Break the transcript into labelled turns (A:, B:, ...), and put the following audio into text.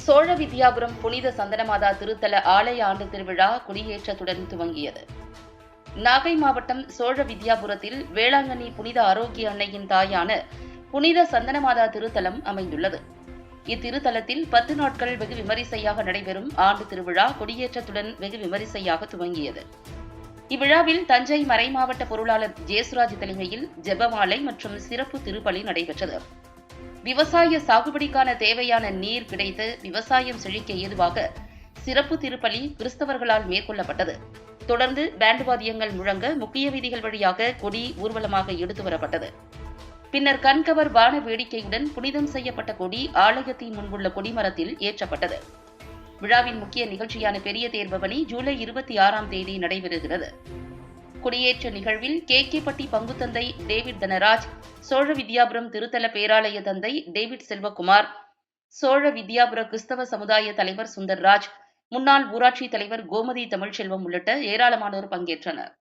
A: சோழ வித்யாபுரம் புனித சந்தனமாதா திருத்தல ஆலய ஆண்டு திருவிழா கொடியேற்றத்துடன் துவங்கியது. நாகை மாவட்டம் சோழ வித்யாபுரத்தில் வேளாங்கண்ணி புனித ஆரோக்கிய அன்னையின் தாயான புனித சந்தனமாதா திருத்தலம் அமைந்துள்ளது. இத்திருத்தலத்தில் 10 நாட்கள் வெகு விமரிசையாக நடைபெறும் ஆண்டு திருவிழா கொடியேற்றத்துடன் வெகு விமரிசையாக துவங்கியது. இவ்விழாவில் தஞ்சை மறைமாவட்ட பொருளாளர் ஜேசுராஜ் தலைமையில் ஜெபமாலை மற்றும் சிறப்பு திருப்பலி நடைபெற்றது. விவசாய சாகுபடிக்கான தேவையான நீர் கிடைத்து விவசாயம் செழிக்க ஏதுவாக சிறப்பு திருப்பலி கிறிஸ்தவர்களால் மேற்கொள்ளப்பட்டது. தொடர்ந்து பேண்ட் வாத்தியங்கள் முழங்க முக்கிய வீதிகள் வழியாக கொடி ஊர்வலமாக எடுத்து வரப்பட்டது. பின்னர் கண்கவர் வான வேடிக்கையுடன் புனிதம் செய்யப்பட்ட கொடி ஆலயத்தின் முன்புள்ள கொடிமரத்தில் ஏற்றப்பட்டது. விழாவின் முக்கிய நிகழ்ச்சியான பெரிய தேர்பவனி ஜூலை 26ஆம் தேதி நடைபெறுகிறது. கொடியேற்ற நிகழ்வில் கேகேப்பட்டி பங்குத்தந்தை டேவிட் தனராஜ், சோழ வித்யாபுரம் திருத்தல பேராலய தந்தை டேவிட் செல்வகுமார், சோழ வித்யாபுர கிறிஸ்தவ சமுதாய தலைவர் சுந்தர்ராஜ், முன்னாள் ஊராட்சி தலைவர் கோமதி தமிழ்ச்செல்வம் உள்ளிட்ட ஏராளமானோர் பங்கேற்றனர்.